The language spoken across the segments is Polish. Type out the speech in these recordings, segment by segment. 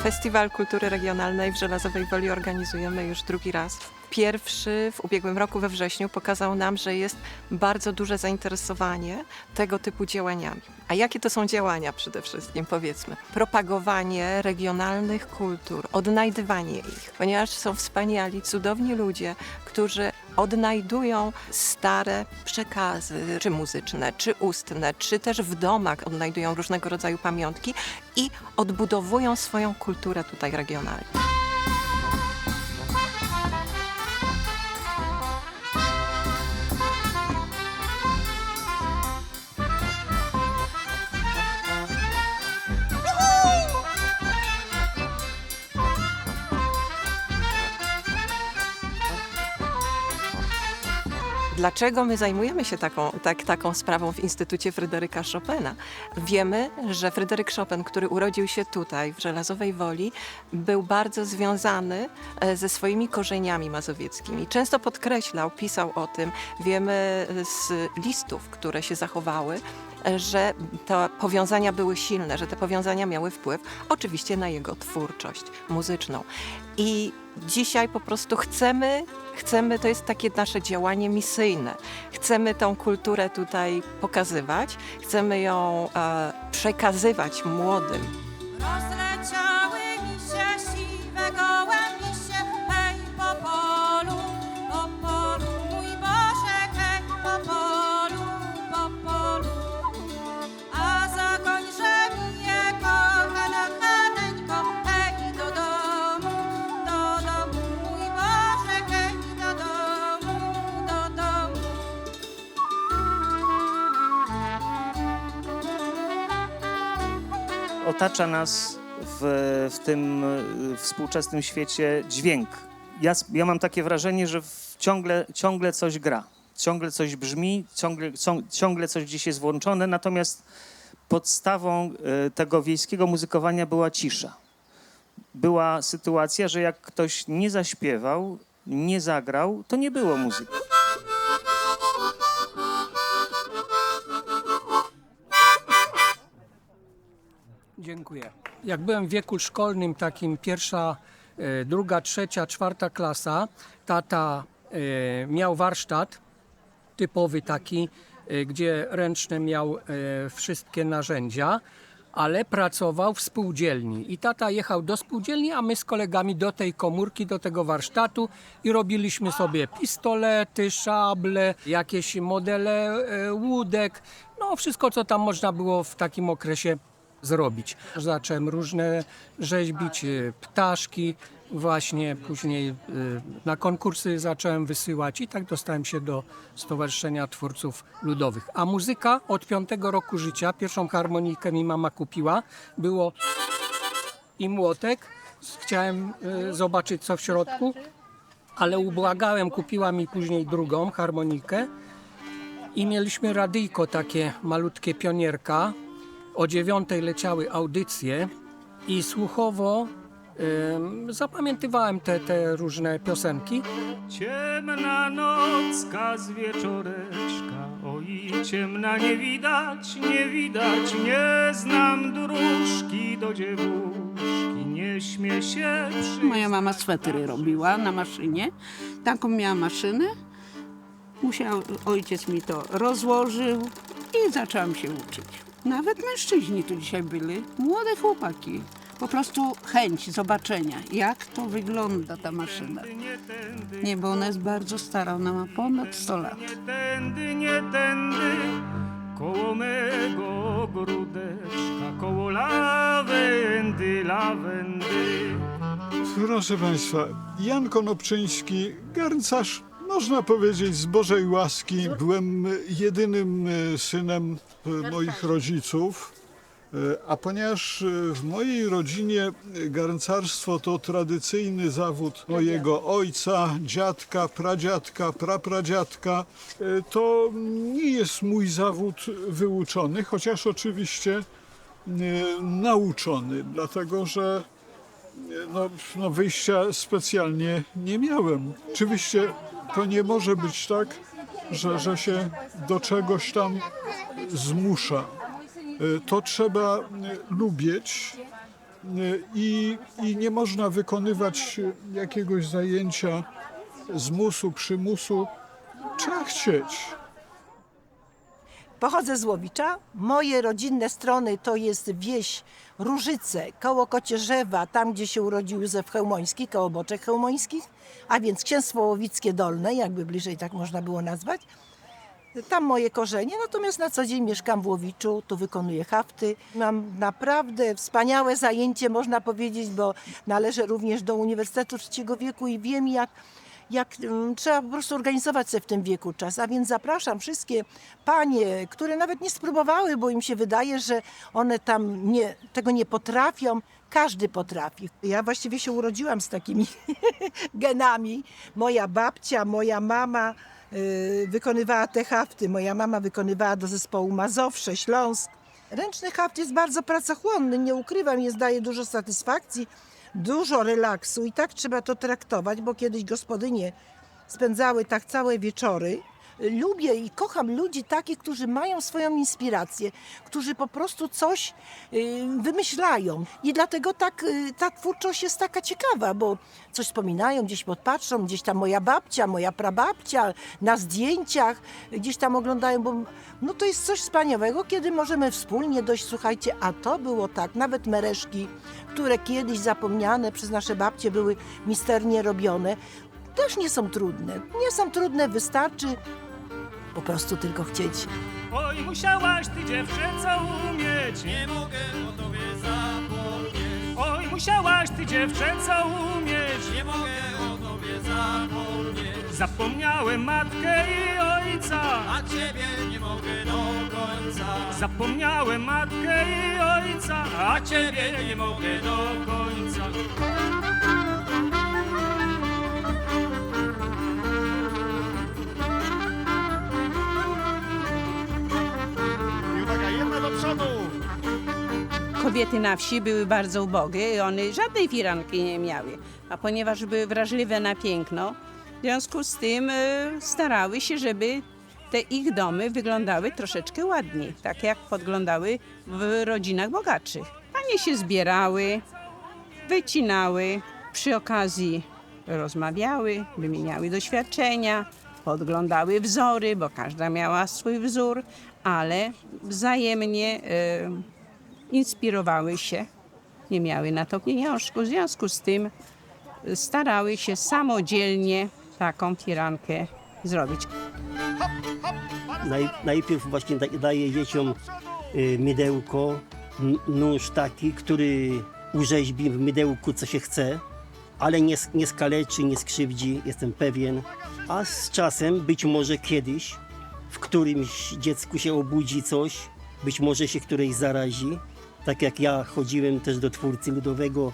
Festiwal Kultury Regionalnej w Żelazowej Woli organizujemy już drugi raz. Pierwszy w ubiegłym roku we wrześniu pokazał nam, że jest bardzo duże zainteresowanie tego typu działaniami. A jakie to są działania przede wszystkim, powiedzmy? Propagowanie regionalnych kultur, odnajdywanie ich, ponieważ są wspaniali, cudowni ludzie, którzy odnajdują stare przekazy, czy muzyczne, czy ustne, czy też w domach odnajdują różnego rodzaju pamiątki i odbudowują swoją kulturę tutaj regionalnie. Dlaczego my zajmujemy się taką sprawą w Instytucie Fryderyka Chopina? Wiemy, że Fryderyk Chopin, który urodził się tutaj, w Żelazowej Woli, był bardzo związany ze swoimi korzeniami mazowieckimi. Często podkreślał, pisał o tym, wiemy z listów, które się zachowały, że te powiązania były silne, że te powiązania miały wpływ oczywiście na jego twórczość muzyczną. I dzisiaj po prostu chcemy, to jest takie nasze działanie misyjne. Chcemy tą kulturę tutaj pokazywać, chcemy ją przekazywać młodym. Rozleciały mi się siwe gołębisie, hej po polu, mój Boże, hej po polu, a za końże mi je kochana chaneńko, hej do domu, mój Boże, hej do domu, Otacza nas w tym współczesnym świecie dźwięk. Ja mam takie wrażenie, że ciągle coś gra, ciągle coś brzmi, ciągle coś gdzieś jest włączone, natomiast podstawą tego wiejskiego muzykowania była cisza. Była sytuacja, że jak ktoś nie zaśpiewał, nie zagrał, to nie było muzyki. Dziękuję. Jak byłem w wieku szkolnym, takim pierwsza, druga, trzecia, czwarta klasa, tata miał warsztat typowy taki, gdzie ręczne miał wszystkie narzędzia, ale pracował w spółdzielni. I tata jechał do spółdzielni, a my z kolegami do tej komórki, do tego warsztatu i robiliśmy sobie pistolety, szable, jakieś modele łódek, no wszystko, co tam można było w takim okresie zrobić. Zacząłem różne rzeźbić, ptaszki, właśnie później na konkursy zacząłem wysyłać i tak dostałem się do Stowarzyszenia Twórców Ludowych. A muzyka od 5 roku życia, pierwszą harmonijkę mi mama kupiła, było i młotek. Chciałem zobaczyć, co w środku, ale ubłagałem, kupiła mi później drugą harmonijkę i mieliśmy radyjko takie malutkie, pionierka. O 9 leciały audycje i słuchowo zapamiętywałem te różne piosenki. Ciemna nocka z wieczoreczka, oj ciemna, nie widać, nie znam dróżki do dziewuszki, nie śmie się przyjść. Moja mama swetry robiła na maszynie. Taką miała maszynę. Ojciec mi to rozłożył i zaczęłam się uczyć. Nawet mężczyźni tu dzisiaj byli, młode chłopaki. Po prostu chęć zobaczenia, jak to wygląda ta maszyna. Nie, bo ona jest bardzo stara, ona ma ponad 100 lat. Nie tędy, koło mego ogródeczka, koło lawendy. Proszę Państwa, Jan Konopczyński, garncarz, można powiedzieć, z Bożej łaski. Byłem jedynym synem moich rodziców, a ponieważ w mojej rodzinie garncarstwo to tradycyjny zawód mojego ojca, dziadka, pradziadka, prapradziadka, to nie jest mój zawód wyuczony, chociaż oczywiście nauczony, dlatego że wyjścia specjalnie nie miałem. Oczywiście to nie może być tak, że się do czegoś tam zmusza. To trzeba lubić, i nie można wykonywać jakiegoś zajęcia z musu, przymusu. Trzeba chcieć. Pochodzę z Łowicza. Moje rodzinne strony to jest wieś Różyce, koło Kocierzewa, tam gdzie się urodził Józef Chełmoński, koło Boczek Chełmońskich, a więc Księstwo Łowickie Dolne, jakby bliżej tak można było nazwać. Tam moje korzenie, natomiast na co dzień mieszkam w Łowiczu, tu wykonuję hafty. Mam naprawdę wspaniałe zajęcie, można powiedzieć, bo należę również do Uniwersytetu Trzeciego Wieku i wiem, jak trzeba po prostu organizować sobie w tym wieku czas. A więc zapraszam wszystkie panie, które nawet nie spróbowały, bo im się wydaje, że one tam tego nie potrafią. Każdy potrafi. Ja właściwie się urodziłam z takimi genami. Moja babcia, moja mama wykonywała te hafty. Moja mama wykonywała do zespołu Mazowsze, Śląsk. Ręczny haft jest bardzo pracochłonny, nie ukrywam, daje dużo satysfakcji, dużo relaksu i tak trzeba to traktować, bo kiedyś gospodynie spędzały tak całe wieczory. Lubię i kocham ludzi takich, którzy mają swoją inspirację, którzy po prostu coś wymyślają. I dlatego ta twórczość jest taka ciekawa, bo coś wspominają, gdzieś podpatrzą, gdzieś tam moja babcia, moja prababcia, na zdjęciach, gdzieś tam oglądają, bo no to jest coś wspaniałego, kiedy możemy wspólnie dojść, słuchajcie, a to było tak, nawet mereszki, które kiedyś zapomniane przez nasze babcie były misternie robione, też nie są trudne. Nie są trudne, wystarczy po prostu tylko chcieć. Oj, musiałaś ty dziewczęco umieć. Nie mogę o tobie zapomnieć. Oj, musiałaś ty dziewczęco umieć. Nie mogę o tobie zapomnieć. Zapomniałem matkę i ojca. A ciebie nie mogę do końca. Zapomniałem matkę i ojca, a ciebie Nie mogę do końca. I uwaga, jedna do przodu! Kobiety na wsi były bardzo ubogie i one żadnej firanki nie miały. A ponieważ były wrażliwe na piękno, w związku z tym starały się, żeby te ich domy wyglądały troszeczkę ładniej, tak jak podglądały w rodzinach bogatszych. Panie się zbierały, wycinały, przy okazji rozmawiały, wymieniały doświadczenia, podglądały wzory, bo każda miała swój wzór, ale wzajemnie inspirowały się, nie miały na to pieniążku, w związku z tym starały się samodzielnie taką firankę zrobić. Najpierw właśnie daję dzieciom mydełko, nóż taki, który urzeźbi w mydełku co się chce, ale nie skaleczy, nie skrzywdzi, jestem pewien. A z czasem, być może kiedyś, w którymś dziecku się obudzi coś, być może się któreś zarazi. Tak jak ja chodziłem też do twórcy ludowego,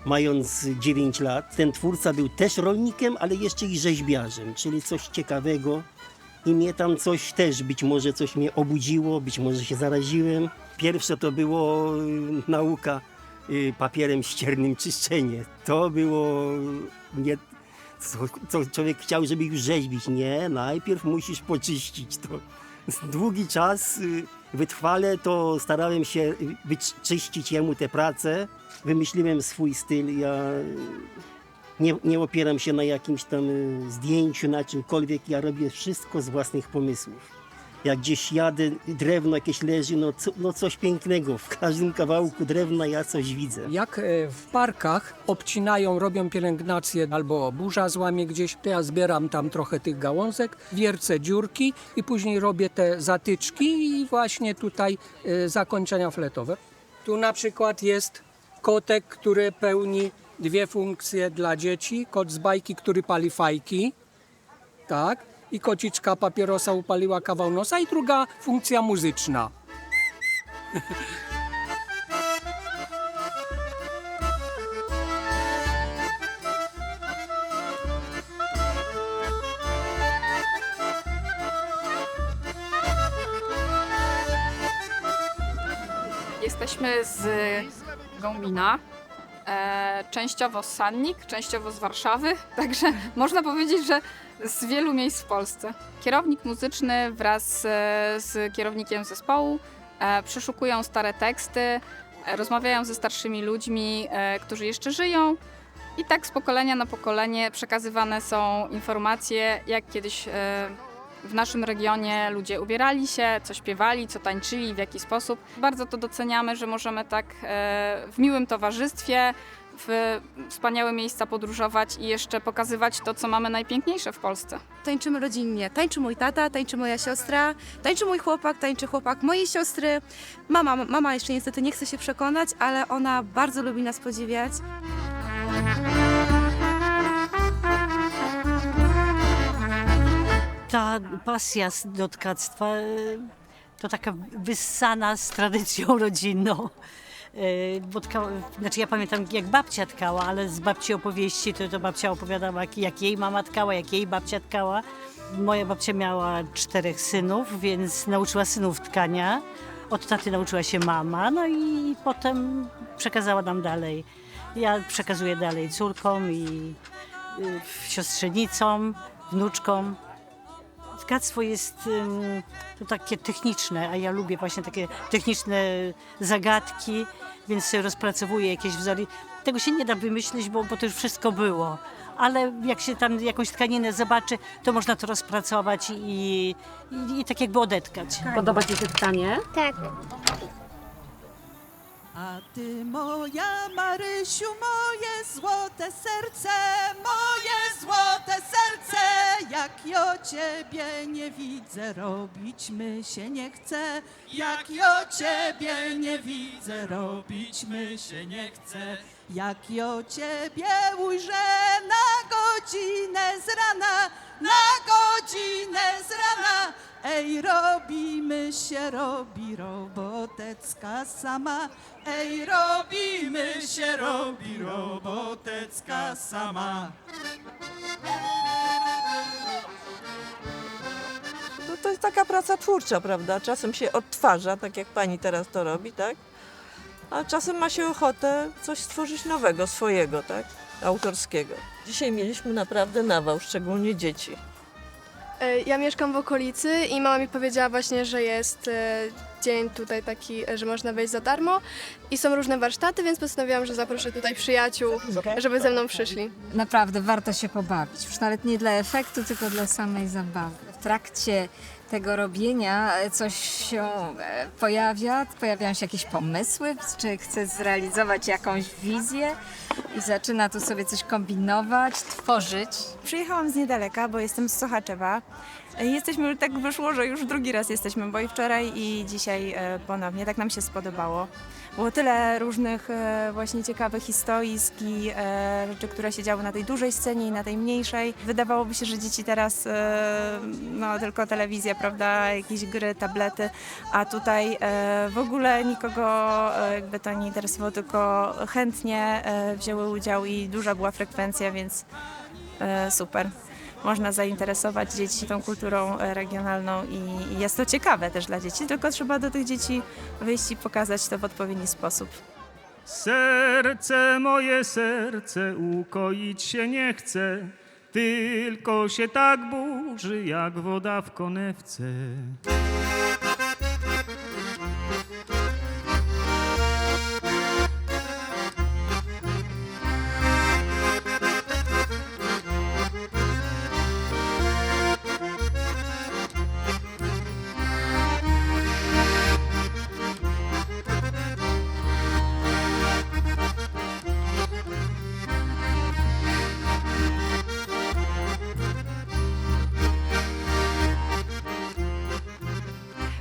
mając 9 lat. Ten twórca był też rolnikiem, ale jeszcze i rzeźbiarzem, czyli coś ciekawego. I mnie tam coś też, być może coś mnie obudziło, być może się zaraziłem. Pierwsze to było nauka papierem ściernym czyszczenie. To było nie, co człowiek chciał, żeby już rzeźbić. Nie, najpierw musisz poczyścić to. Długi czas wytrwale to starałem się wyczyścić jemu tę pracę. Wymyśliłem swój styl. Ja nie opieram się na jakimś tam zdjęciu, na czymkolwiek. Ja robię wszystko z własnych pomysłów. Jak gdzieś jadę, drewno jakieś leży, no coś pięknego. W każdym kawałku drewna ja coś widzę. Jak w parkach obcinają, robią pielęgnację albo burza złamie gdzieś, to ja zbieram tam trochę tych gałązek, wiercę dziurki i później robię te zatyczki i właśnie tutaj zakończenia fletowe. Tu na przykład jest kotek, który pełni 2 funkcje dla dzieci. Kot z bajki, który pali fajki, tak, i kociczka papierosa upaliła kawał nosa i druga funkcja muzyczna. Jesteśmy z Gołmina, częściowo z Sannik, częściowo z Warszawy, także można powiedzieć, że z wielu miejsc w Polsce. Kierownik muzyczny wraz z kierownikiem zespołu przeszukują stare teksty, rozmawiają ze starszymi ludźmi, którzy jeszcze żyją. I tak z pokolenia na pokolenie przekazywane są informacje, jak kiedyś w naszym regionie ludzie ubierali się, co śpiewali, co tańczyli, w jaki sposób. Bardzo to doceniamy, że możemy tak w miłym towarzystwie, w wspaniałe miejsca podróżować i jeszcze pokazywać to, co mamy najpiękniejsze w Polsce. Tańczymy rodzinnie. Tańczy mój tata, tańczy moja siostra, tańczy mój chłopak, tańczy chłopak mojej siostry. Mama jeszcze niestety nie chce się przekonać, ale ona bardzo lubi nas podziwiać. Ta pasja do tkactwa to taka wyssana z tradycją rodzinną. Bo znaczy ja pamiętam, jak babcia tkała, ale z babci opowieści to babcia opowiadała, jak jej mama tkała, jak jej babcia tkała. Moja babcia miała 4 synów, więc nauczyła synów tkania. Od taty nauczyła się mama, no i potem przekazała nam dalej. Ja przekazuję dalej córkom i siostrzenicom, wnuczkom. Tkactwo jest to takie techniczne, a ja lubię właśnie takie techniczne zagadki, więc rozpracowuję jakieś wzory. Tego się nie da wymyślić, bo to już wszystko było. Ale jak się tam jakąś tkaninę zobaczy, to można to rozpracować i tak jakby odetkać. Podoba Ci się tkanie? Tak. A ty moja Marysiu, moje złote serce, jak ja ciebie nie widzę, robić my się nie chce. Jak ja ciebie nie widzę, robić my się nie chce. Jak ja ciebie ujrzę na godzinę z rana, ej, robimy się, robi robotecka sama. Ej, robimy się, robi robotecka sama. No to jest taka praca twórcza, prawda? Czasem się odtwarza, tak jak pani teraz to robi, tak? A czasem ma się ochotę coś stworzyć nowego, swojego, tak? Autorskiego. Dzisiaj mieliśmy naprawdę nawał, szczególnie dzieci. Ja mieszkam w okolicy i mama mi powiedziała właśnie, że jest dzień tutaj taki, że można wejść za darmo i są różne warsztaty, więc postanowiłam, że zaproszę tutaj przyjaciół, żeby ze mną przyszli. Naprawdę warto się pobawić, już nawet nie dla efektu, tylko dla samej zabawy. W trakcie tego robienia coś się pojawiają się jakieś pomysły, czy chce zrealizować jakąś wizję i zaczyna tu sobie coś kombinować, tworzyć. Przyjechałam z niedaleka, bo jestem z Sochaczewa. Jesteśmy, tak wyszło, że już drugi raz jesteśmy, bo i wczoraj i dzisiaj ponownie, tak nam się spodobało. Było tyle różnych właśnie ciekawych historisk i rzeczy, które się działy na tej dużej scenie i na tej mniejszej. Wydawałoby się, że dzieci teraz no, tylko telewizja, prawda, jakieś gry, tablety, a tutaj w ogóle nikogo jakby to nie interesowało, tylko chętnie wzięły udział i duża była frekwencja, więc super. Można zainteresować dzieci tą kulturą regionalną i jest to ciekawe też dla dzieci, tylko trzeba do tych dzieci wyjść i pokazać to w odpowiedni sposób. Serce moje serce ukoić się nie chce, tylko się tak burzy jak woda w konewce.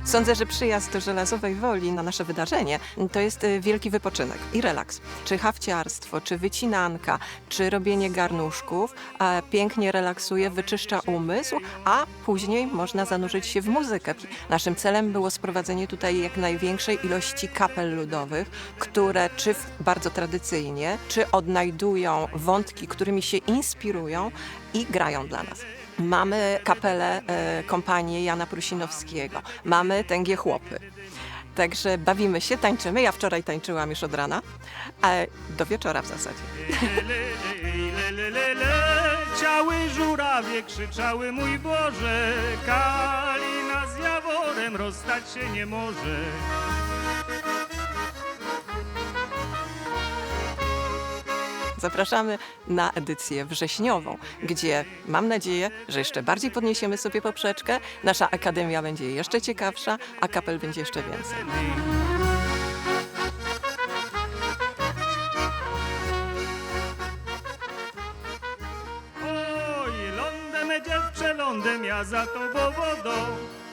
Sądzę, że przyjazd do Żelazowej Woli na nasze wydarzenie to jest wielki wypoczynek i relaks. Czy hafciarstwo, czy wycinanka, czy robienie garnuszków pięknie relaksuje, wyczyszcza umysł, a później można zanurzyć się w muzykę. Naszym celem było sprowadzenie tutaj jak największej ilości kapel ludowych, które czy bardzo tradycyjnie, czy odnajdują wątki, którymi się inspirują i grają dla nas. Mamy kapelę kompanii Jana Prusinowskiego, mamy tęgie chłopy. Także bawimy się, tańczymy. Ja wczoraj tańczyłam już od rana, do wieczora w zasadzie. Leciały żurawie, krzyczały mój Boże, kalina z jaworem rozstać się nie może. Zapraszamy na edycję wrześniową, gdzie mam nadzieję, że jeszcze bardziej podniesiemy sobie poprzeczkę, nasza akademia będzie jeszcze ciekawsza, a kapel będzie jeszcze więcej. Oj, lądem, dziewczę, lądem, ja za tobą wodą.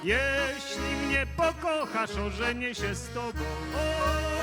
Jeśli mnie pokochasz, ożenię się z tobą. Oj,